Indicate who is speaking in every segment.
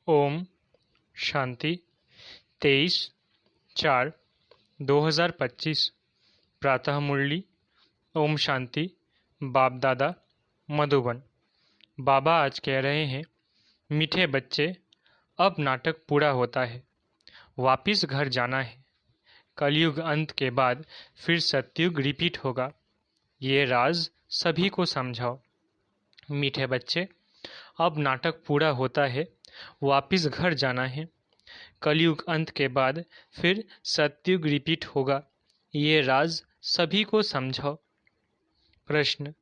Speaker 1: ओम शांति 23/4/2025 प्रातः मुरली। ओम शांति। बाप दादा मधुबन। बाबा आज कह रहे हैं, मीठे बच्चे, अब नाटक पूरा होता है, वापिस घर जाना है। कलयुग अंत के बाद फिर सतयुग रिपीट होगा। ये राज सभी को समझाओ। मीठे बच्चे, अब नाटक पूरा होता है, वापिस घर जाना है। कलयुग अंत के बाद फिर सतयुग रिपीट होगा। ये राज सभी को समझाओ। प्रश्न: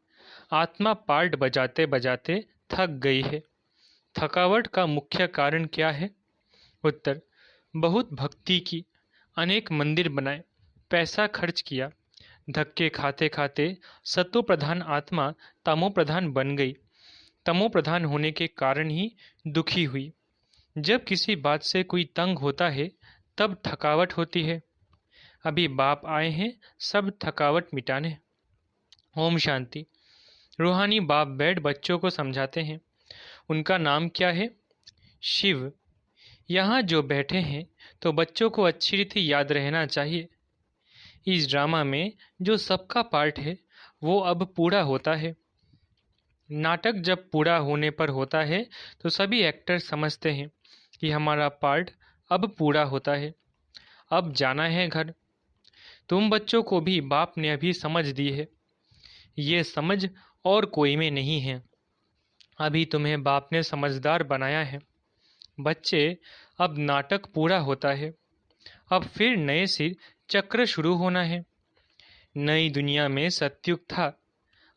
Speaker 1: आत्मा पार्ट बजाते बजाते थक गई है। थकावट का मुख्य कारण क्या है? उत्तर: बहुत भक्ति की, अनेक मंदिर बनाए, पैसा खर्च किया, धक्के खाते खाते सत्व प्रधान आत्मा तमो प्रधान बन गई। तमो प्रधान होने के कारण ही दुखी हुई। जब किसी बात से कोई तंग होता है तब थकावट होती है। अभी बाप आए हैं सब थकावट मिटाने। ओम शांति। रूहानी बाप बैठ बच्चों को समझाते हैं। उनका नाम क्या है? शिव। यहाँ जो बैठे हैं तो बच्चों को अच्छी रीति याद रहना चाहिए। इस ड्रामा में जो सबका पार्ट है वो अब पूरा होता है। नाटक जब पूरा होने पर होता है तो सभी एक्टर समझते हैं कि हमारा पार्ट अब पूरा होता है, अब जाना है घर। तुम बच्चों को भी बाप ने अभी समझ दी है। ये समझ और कोई में नहीं है। अभी तुम्हें बाप ने समझदार बनाया है। बच्चे, अब नाटक पूरा होता है, अब फिर नए सिर चक्र शुरू होना है। नई दुनिया में सतयुग था,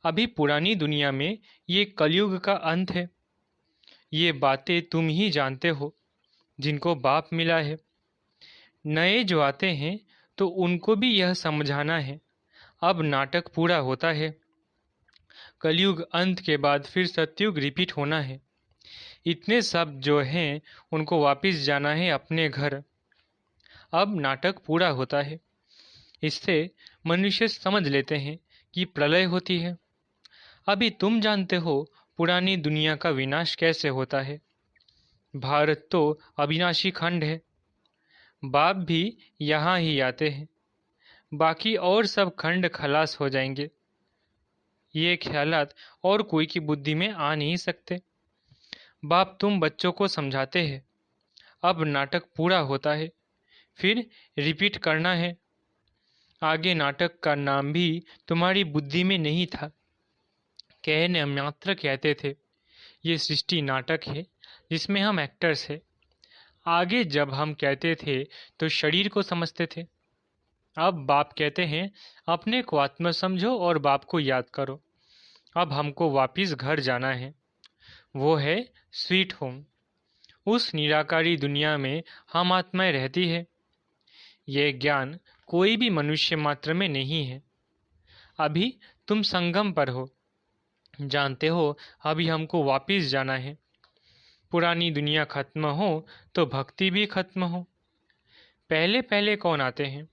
Speaker 1: अभी पुरानी दुनिया में ये कलयुग का अंत है। ये बातें तुम ही जानते हो जिनको बाप मिला है। नए जो आते हैं तो उनको भी यह समझाना है। अब नाटक पूरा होता है, कलयुग अंत के बाद फिर सतयुग रिपीट होना है। इतने सब जो हैं उनको वापस जाना है अपने घर। अब नाटक पूरा होता है। इससे मनुष्य समझ लेते हैं कि प्रलय होती है। अभी तुम जानते हो पुरानी दुनिया का विनाश कैसे होता है। भारत तो अविनाशी खंड है। बाप भी यहाँ ही आते हैं, बाकी और सब खंड खलास हो जाएंगे। ये ख्यालात और कोई की बुद्धि में आ नहीं सकते। बाप तुम बच्चों को समझाते हैं, अब नाटक पूरा होता है, फिर रिपीट करना है। आगे नाटक का नाम भी तुम्हारी बुद्धि में नहीं था, कहने मात्र कहते थे। ये सृष्टि नाटक है जिसमें हम एक्टर्स हैं। आगे जब हम कहते थे तो शरीर को समझते थे। अब बाप कहते हैं अपने को आत्मा समझो और बाप को याद करो। अब हमको वापिस घर जाना है, वो है स्वीट होम। उस निराकारी दुनिया में हम आत्माएं रहती है। ये ज्ञान कोई भी मनुष्य मात्र में नहीं है। अभी तुम संगम पर हो, जानते हो अभी हमको वापिस जाना है। पुरानी दुनिया खत्म हो तो भक्ति भी खत्म हो। पहले पहले कौन आते हैं?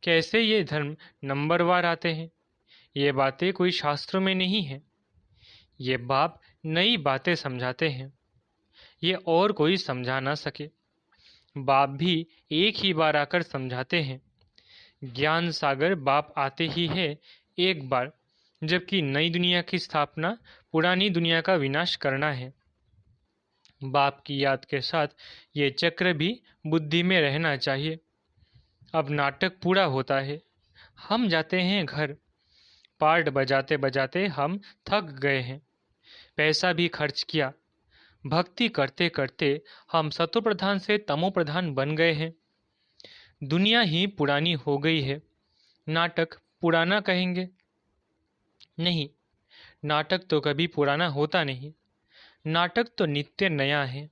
Speaker 1: कैसे ये धर्म नंबरवार आते हैं? ये बातें कोई शास्त्रों में नहीं है। ये बाप नई बातें समझाते हैं, ये और कोई समझा ना सके। बाप भी एक ही बार आकर समझाते हैं। ज्ञान सागर बाप आते ही है एक बार, जबकि नई दुनिया की स्थापना, पुरानी दुनिया का विनाश करना है। बाप की याद के साथ ये चक्र भी बुद्धि में रहना चाहिए। अब नाटक पूरा होता है, हम जाते हैं घर। पार्ट बजाते बजाते हम थक गए हैं, पैसा भी खर्च किया, भक्ति करते करते हम सतो प्रधान से तमो प्रधान बन गए हैं। दुनिया ही पुरानी हो गई है। नाटक पुराना कहेंगे? नहीं, नाटक तो कभी पुराना होता नहीं। नाटक तो नित्य नया है,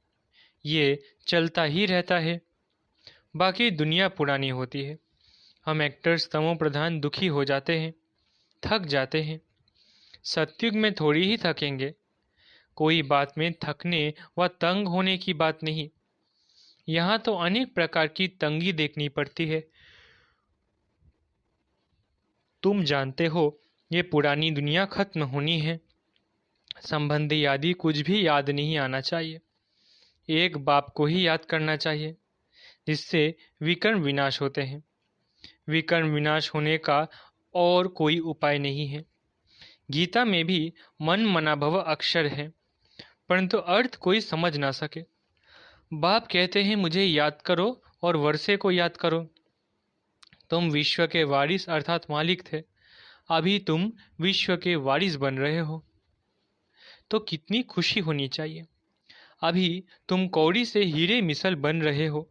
Speaker 1: ये चलता ही रहता है। बाकी दुनिया पुरानी होती है। हम एक्टर्स तमो प्रधान दुखी हो जाते हैं, थक जाते हैं। सतयुग में थोड़ी ही थकेंगे। कोई बात में थकने व तंग होने की बात नहीं। यहाँ तो अनेक प्रकार की तंगी देखनी पड़ती है। तुम जानते हो ये पुरानी दुनिया खत्म होनी है। संबंधी आदि कुछ भी याद नहीं आना चाहिए। एक बाप को ही याद करना चाहिए, जिससे विकर्म विनाश होते हैं। विकर्म विनाश होने का और कोई उपाय नहीं है। गीता में भी मन मना भव अक्षर है, परंतु अर्थ कोई समझ ना सके। बाप कहते हैं मुझे याद करो और वर्षे को याद करो। तुम विश्व के वारिस अर्थात मालिक थे, अभी तुम विश्व के वारिस बन रहे हो, तो कितनी खुशी होनी चाहिए। अभी तुम कौड़ी से हीरे मिसल बन रहे हो।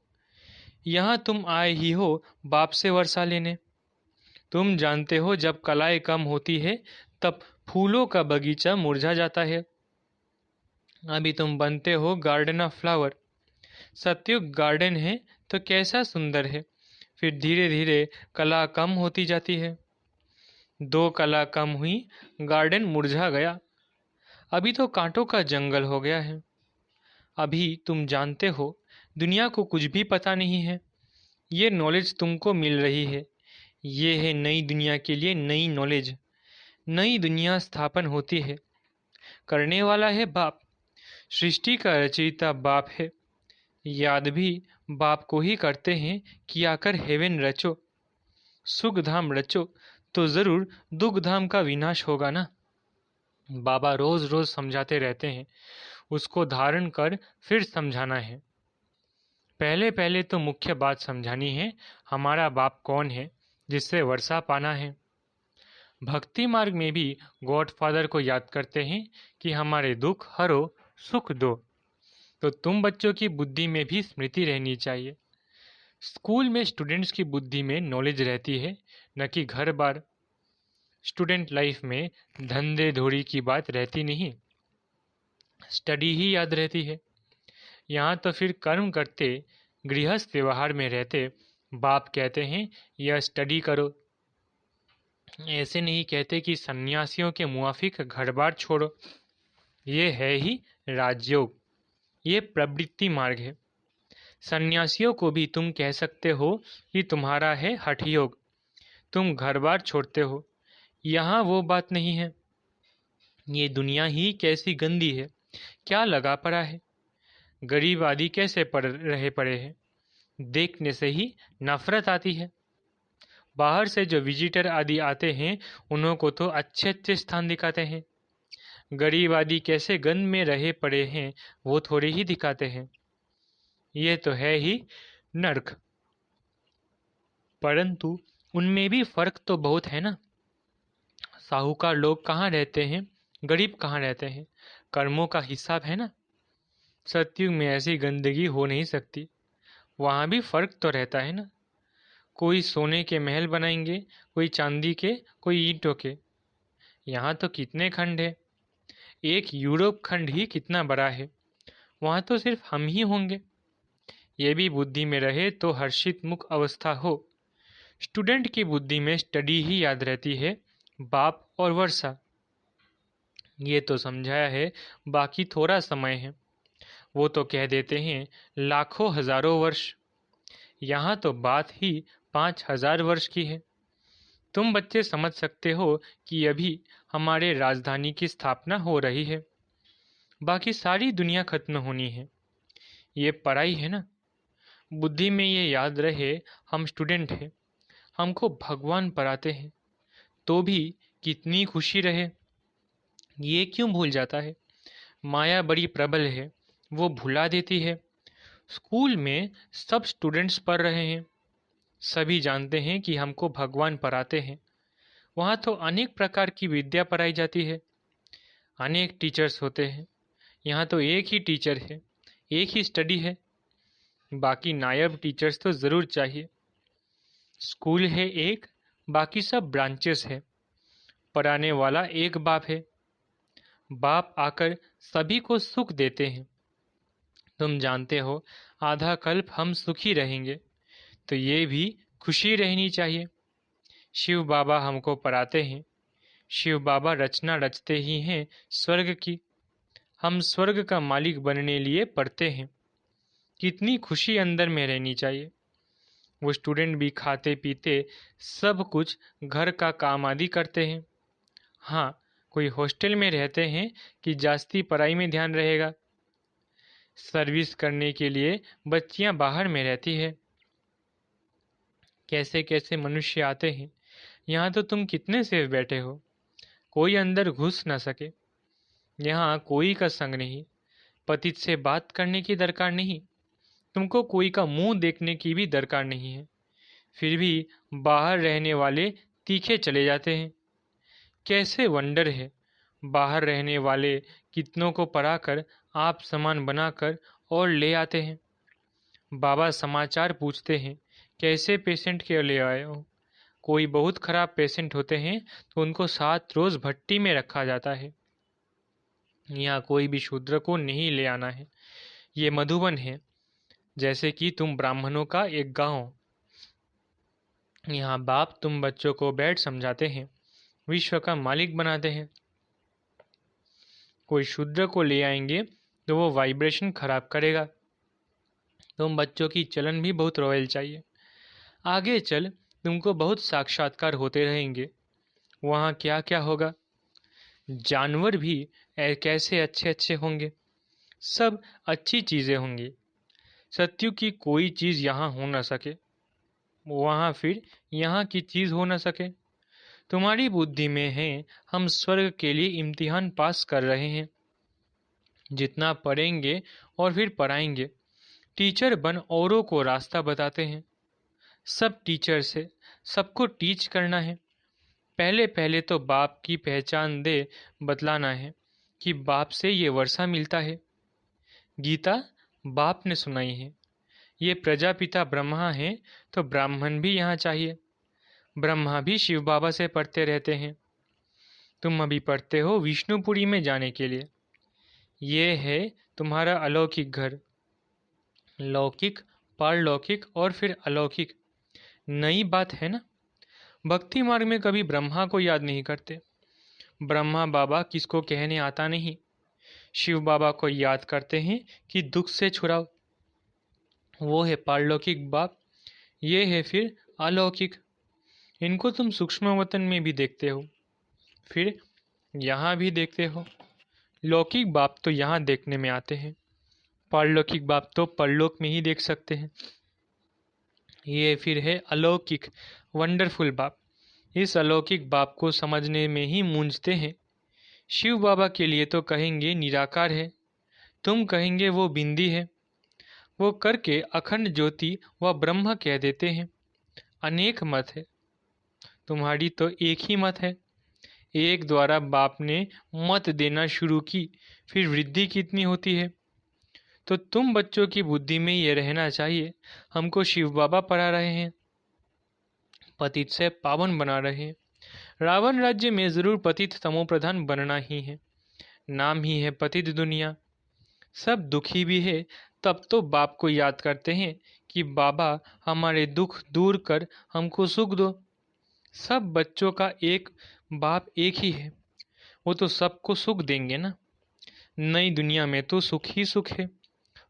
Speaker 1: यहाँ तुम आए ही हो बाप से वर्षा लेने। तुम जानते हो जब कलाएं कम होती है तब फूलों का बगीचा मुरझा जाता है। अभी तुम बनते हो गार्डन ऑफ फ्लावर। सतयुग गार्डन है तो कैसा सुंदर है, फिर धीरे धीरे कला कम होती जाती है। दो कला कम हुई, गार्डन मुरझा गया। अभी तो कांटों का जंगल हो गया है। अभी तुम जानते हो दुनिया को कुछ भी पता नहीं है। ये नॉलेज तुमको मिल रही है। ये है नई दुनिया के लिए नई नॉलेज। नई दुनिया स्थापन होती है। करने वाला है बाप। सृष्टि का रचयिता बाप है। याद भी बाप को ही करते हैं कि आकर हेवन रचो, सुख धाम रचो, तो जरूर दुख धाम का विनाश होगा ना। बाबा रोज रोज समझाते रहते हैं, उसको धारण कर फिर समझाना है। पहले पहले तो मुख्य बात समझानी है, हमारा बाप कौन है जिससे वर्षा पाना है। भक्ति मार्ग में भी गॉड फादर को याद करते हैं कि हमारे दुख हरो, सुख दो। तो तुम बच्चों की बुद्धि में भी स्मृति रहनी चाहिए। स्कूल में स्टूडेंट्स की बुद्धि में नॉलेज रहती है, न कि घर बार। स्टूडेंट लाइफ में धंधे धोड़ी की बात रहती नहीं, स्टडी ही याद रहती है। यहाँ तो फिर कर्म करते, गृहस्थ व्यवहार में रहते बाप कहते हैं यह स्टडी करो। ऐसे नहीं कहते कि सन्यासियों के मुआफिक घर बार छोड़ो। ये है ही राजयोग, ये प्रवृत्ति मार्ग है। सन्यासियों को भी तुम कह सकते हो कि तुम्हारा है हठ योग, तुम घर बार छोड़ते हो। यहाँ वो बात नहीं है। ये दुनिया ही कैसी गंदी है, क्या लगा पड़ा है। गरीब आदि कैसे पड़ रहे पड़े हैं, देखने से ही नफरत आती है। बाहर से जो विजिटर आदि आते हैं उन्हों को तो अच्छे अच्छे स्थान दिखाते हैं। गरीब आदि कैसे गंद में रहे पड़े हैं वो थोड़े ही दिखाते हैं। ये तो है ही नर्क। परंतु उनमें भी फर्क तो बहुत है ना। साहूकार लोग कहाँ रहते हैं, गरीब कहाँ रहते हैं, कर्मों का हिसाब है ना। सतयुग में ऐसी गंदगी हो नहीं सकती। वहाँ भी फर्क तो रहता है ना। कोई सोने के महल बनाएंगे, कोई चांदी के, कोई ईंटों के। यहाँ तो कितने खंड है, एक यूरोप खंड ही कितना बड़ा है। वहाँ तो सिर्फ हम ही होंगे। ये भी बुद्धि में रहे तो हर्षित मुख अवस्था हो। स्टूडेंट की बुद्धि में स्टडी ही याद रहती है, बाप और वर्षा। ये तो समझाया है, बाकी थोड़ा समय है। वो तो कह देते हैं लाखों हजारों वर्ष। यहाँ तो बात ही 5,000 वर्ष की है। तुम बच्चे समझ सकते हो कि अभी हमारे राजधानी की स्थापना हो रही है, बाकी सारी दुनिया खत्म होनी है। ये पढ़ाई है ना। बुद्धि में ये याद रहे हम स्टूडेंट हैं, हमको भगवान पढ़ाते हैं, तो भी कितनी खुशी रहे। ये क्यों भूल जाता है। माया बड़ी प्रबल है, वो भुला देती है। स्कूल में सब स्टूडेंट्स पढ़ रहे हैं, सभी जानते हैं कि हमको भगवान पढ़ाते हैं। वहाँ तो अनेक प्रकार की विद्या पढ़ाई जाती है, अनेक टीचर्स होते हैं। यहाँ तो एक ही टीचर है, एक ही स्टडी है, बाकी नायब टीचर्स तो ज़रूर चाहिए। स्कूल है एक, बाकी सब ब्रांचेस है। पढ़ाने वाला एक बाप है। बाप आकर सभी को सुख देते हैं। तुम जानते हो आधा कल्प हम सुखी रहेंगे, तो ये भी खुशी रहनी चाहिए। शिव बाबा हमको पढ़ाते हैं। शिव बाबा रचना रचते ही हैं स्वर्ग की। हम स्वर्ग का मालिक बनने लिए पढ़ते हैं। कितनी खुशी अंदर में रहनी चाहिए। वो स्टूडेंट भी खाते पीते सब कुछ घर का काम आदि करते हैं। हाँ, कोई हॉस्टल में रहते हैं कि जास्ती पढ़ाई में ध्यान रहेगा। सर्विस करने के लिए बच्चियां बाहर में रहती है। कैसे कैसे मनुष्य आते हैं। यहाँ तो तुम कितने सेफ बैठे हो, कोई अंदर घुस न सके। यहाँ कोई का संग नहीं, पतित से बात करने की दरकार नहीं, तुमको कोई का मुंह देखने की भी दरकार नहीं है। फिर भी बाहर रहने वाले तीखे चले जाते हैं। कैसे वंडर है, बाहर रहने वाले कितनों को पढ़ाकर आप समान बनाकर और ले आते हैं। बाबा समाचार पूछते हैं, कैसे पेशेंट के ले आए हो। कोई बहुत खराब पेशेंट होते हैं तो उनको 7 रोज भट्टी में रखा जाता है। यहाँ कोई भी शूद्र को नहीं ले आना है। ये मधुबन है, जैसे कि तुम ब्राह्मणों का एक गांव। यहाँ बाप तुम बच्चों को बैठ समझाते हैं, विश्व का मालिक बनाते हैं। कोई शूद्र को ले आएंगे तो वो वाइब्रेशन खराब करेगा। तुम बच्चों की चलन भी बहुत रॉयल चाहिए। आगे चल तुमको बहुत साक्षात्कार होते रहेंगे। वहाँ क्या क्या होगा, जानवर भी कैसे अच्छे अच्छे होंगे, सब अच्छी चीज़ें होंगी। सत्यु की कोई चीज़ यहाँ हो न सके, वहाँ फिर यहाँ की चीज़ हो न सके। तुम्हारी बुद्धि में है हम स्वर्ग के लिए इम्तिहान पास कर रहे हैं। जितना पढ़ेंगे और फिर पढ़ाएंगे, टीचर बन औरों को रास्ता बताते हैं। सब टीचर से सबको टीच करना है। पहले पहले तो बाप की पहचान दे बतलाना है कि बाप से ये वर्षा मिलता है। गीता बाप ने सुनाई है। ये प्रजापिता ब्रह्मा है तो ब्राह्मण भी यहाँ चाहिए। ब्रह्मा भी शिव बाबा से पढ़ते रहते हैं। तुम अभी पढ़ते हो विष्णुपुरी में जाने के लिए। ये है तुम्हारा अलौकिक घर। लौकिक, पारलौकिक और फिर अलौकिक, नई बात है ना। भक्ति मार्ग में कभी ब्रह्मा को याद नहीं करते। ब्रह्मा बाबा किसको कहने आता नहीं। शिव बाबा को याद करते हैं कि दुख से छुड़ाओ। वो है पारलौकिक बाप। ये है फिर अलौकिक। इनको तुम सूक्ष्म वतन में भी देखते हो, फिर यहाँ भी देखते हो। लौकिक बाप तो यहाँ देखने में आते हैं, पारलौकिक बाप तो परलोक में ही देख सकते हैं। ये फिर है अलौकिक वंडरफुल बाप। इस अलौकिक बाप को समझने में ही मूंझते हैं। शिव बाबा के लिए तो कहेंगे निराकार है, तुम कहेंगे वो बिंदी है। वो करके अखंड ज्योति व ब्रह्म कह देते हैं। अनेक मत है, तुम्हारी तो एक ही मत है। एक द्वारा बाप ने मत देना शुरू की, फिर वृद्धि कितनी होती है। तो तुम बच्चों की बुद्धि में ये रहना चाहिए, हमको शिव बाबा पढ़ा रहे हैं, पतित से पावन बना रहे हैं। रावण राज्य में जरूर पतित तमो प्रधान बनना ही है। नाम ही है पतित दुनिया। सब दुखी भी है, तब तो बाप को याद करते हैं कि बाबा हमारे दुख दूर कर हमको सुख दो। सब बच्चों का एक बाप एक ही है, वो तो सबको सुख देंगे ना। नई दुनिया में तो सुख ही सुख है,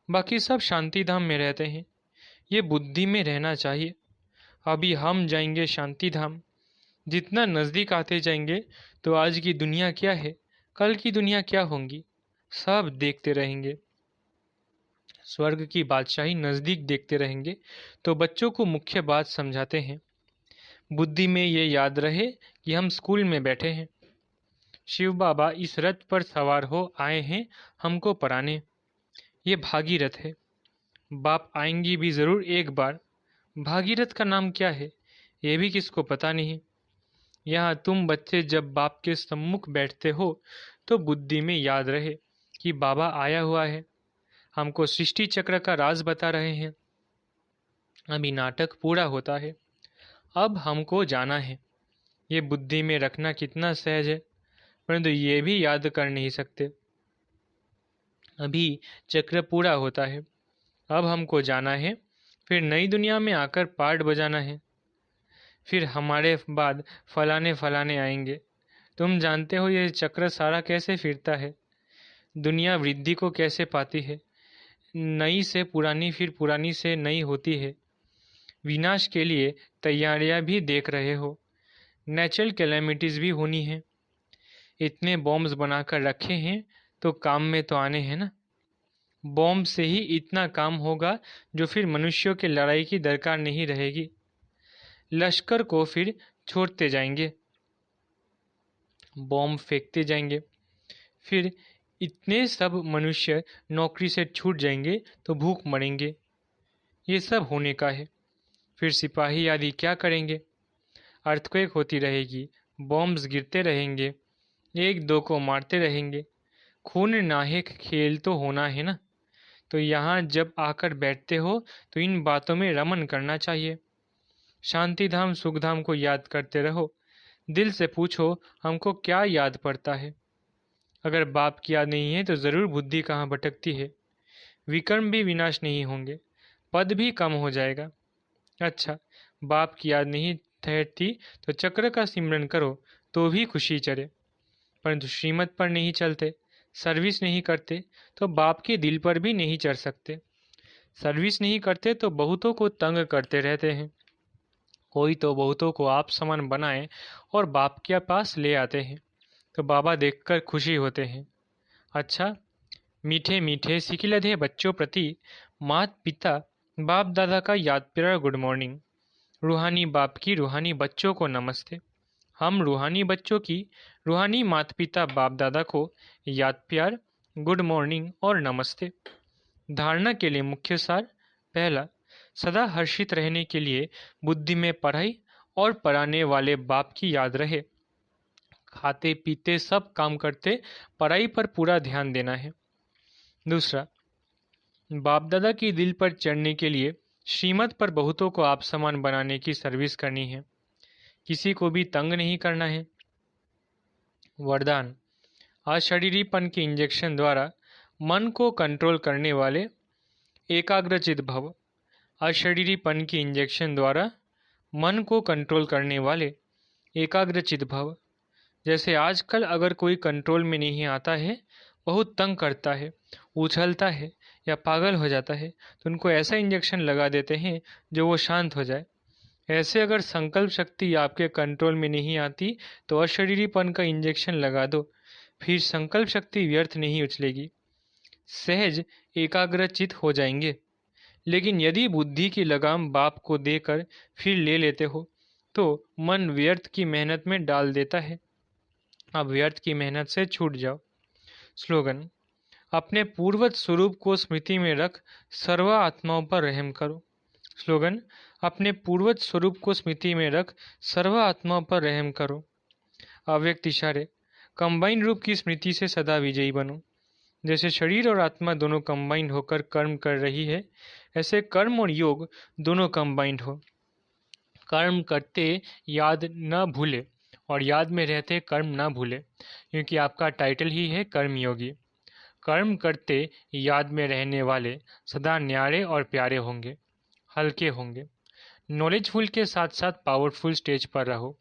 Speaker 1: बाकी सब शांति धाम में रहते हैं। ये बुद्धि में रहना चाहिए। अभी हम जाएंगे शांति धाम। जितना नज़दीक आते जाएंगे तो आज की दुनिया क्या है, कल की दुनिया क्या होंगी, सब देखते रहेंगे। स्वर्ग की बादशाही नज़दीक देखते रहेंगे। तो बच्चों को मुख्य बात समझाते हैं। बुद्धि में ये याद रहे कि हम स्कूल में बैठे हैं। शिव बाबा इस रथ पर सवार हो आए हैं हमको पढ़ाने। ये भागीरथ है। बाप आएंगी भी ज़रूर एक बार। भागीरथ का नाम क्या है ये भी किसको पता नहीं। यहाँ तुम बच्चे जब बाप के सम्मुख बैठते हो तो बुद्धि में याद रहे कि बाबा आया हुआ है, हमको सृष्टि चक्र का राज बता रहे हैं। अभी नाटक पूरा होता है, अब हमको जाना है। ये बुद्धि में रखना कितना सहज है, परंतु ये भी याद कर नहीं सकते। अभी चक्र पूरा होता है, अब हमको जाना है, फिर नई दुनिया में आकर पार्ट बजाना है। फिर हमारे बाद फलाने फलाने आएंगे। तुम जानते हो ये चक्र सारा कैसे फिरता है, दुनिया वृद्धि को कैसे पाती है। नई से पुरानी, फिर पुरानी से नई होती है। विनाश के लिए तैयारियां भी देख रहे हो। नेचुरल कैलेमिटीज़ भी होनी है। इतने बॉम्ब्स बनाकर रखे हैं तो काम में तो आने हैं ना। बॉम्ब से ही इतना काम होगा जो फिर मनुष्यों के लड़ाई की दरकार नहीं रहेगी। लश्कर को फिर छोड़ते जाएंगे, बॉम्ब फेंकते जाएंगे, फिर इतने सब मनुष्य नौकरी से छूट जाएंगे तो भूख मरेंगे। ये सब होने का है। फिर सिपाही आदि क्या करेंगे? अर्थक्वेक होती रहेगी, बॉम्ब्स गिरते रहेंगे, एक दो को मारते रहेंगे। खून नाहिक खेल तो होना है ना। तो यहाँ जब आकर बैठते हो तो इन बातों में रमन करना चाहिए। शांतिधाम सुखधाम को याद करते रहो। दिल से पूछो हमको क्या याद पड़ता है। अगर बाप की याद नहीं है तो ज़रूर बुद्धि कहाँ भटकती है। विकर्म भी विनाश नहीं होंगे, पद भी कम हो जाएगा। अच्छा, बाप की याद नहीं ठहरती तो चक्र का सिमरन करो तो भी खुशी चढ़े, परंतु श्रीमत पर नहीं चलते, सर्विस नहीं करते तो बाप के दिल पर भी नहीं चढ़ सकते। सर्विस नहीं करते तो बहुतों को तंग करते रहते हैं। कोई तो बहुतों को आप समान बनाए और बाप के पास ले आते हैं तो बाबा देखकर खुशी होते हैं। अच्छा, मीठे मीठे सिकिलधे बच्चों प्रति मात पिता बाप दादा का याद प्यारा गुड मॉर्निंग। रूहानी बाप की रूहानी बच्चों को नमस्ते। हम रूहानी बच्चों की रूहानी माता पिता बाप दादा को याद प्यार, गुड मॉर्निंग और नमस्ते। धारणा के लिए मुख्य सार। पहला, सदा हर्षित रहने के लिए बुद्धि में पढ़ाई और पढ़ाने वाले बाप की याद रहे। खाते पीते सब काम करते पढ़ाई पर पूरा ध्यान देना है। दूसरा, बाप दादा की दिल पर चढ़ने के लिए श्रीमत पर बहुतों को आप समान बनाने की सर्विस करनी है, किसी को भी तंग नहीं करना है। वरदान, अशरीरीपन के इंजेक्शन द्वारा मन को कंट्रोल करने वाले एकाग्रचित भव। अशरीरीपन के इंजेक्शन द्वारा मन को कंट्रोल करने वाले एकाग्रचित भव। जैसे आजकल अगर कोई कंट्रोल में नहीं आता है, बहुत तंग करता है, उछलता है या पागल हो जाता है, तो उनको ऐसा इंजेक्शन लगा देते हैं जो वो शांत हो जाए। ऐसे अगर संकल्प शक्ति आपके कंट्रोल में नहीं आती तो अशरीरीपन का इंजेक्शन लगा दो, फिर संकल्प शक्ति व्यर्थ नहीं उछलेगी, सहज एकाग्रचित हो जाएंगे। लेकिन यदि बुद्धि की लगाम बाप को देकर फिर ले लेते हो तो मन व्यर्थ की मेहनत में डाल देता है। अब व्यर्थ की मेहनत से छूट जाओ। स्लोगन, अपने पूर्वज स्वरूप को स्मृति में रख सर्व आत्माओं पर रहम करो। स्लोगन, अपने पूर्वज स्वरूप को स्मृति में रख सर्व आत्माओं पर रहम करो। अव्यक्त इशारे, कंबाइन रूप की स्मृति से सदा विजयी बनो। जैसे शरीर और आत्मा दोनों कंबाइंड होकर कर्म कर रही है, ऐसे कर्म और योग दोनों कंबाइंड हो। कर्म करते याद न भूले और याद में रहते कर्म न भूले, क्योंकि आपका टाइटल ही है कर्मयोगी। कर्म करते याद में रहने वाले सदा न्यारे और प्यारे होंगे, हल्के होंगे। नॉलेजफुल के साथ साथ पावरफुल स्टेज पर रहो।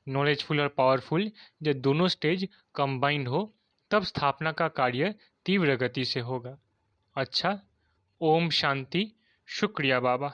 Speaker 1: नॉलेजफुल और पावरफुल जब दोनों स्टेज कंबाइंड हो तब स्थापना का कार्य तीव्र गति से होगा। अच्छा, ओम शांति। शुक्रिया बाबा।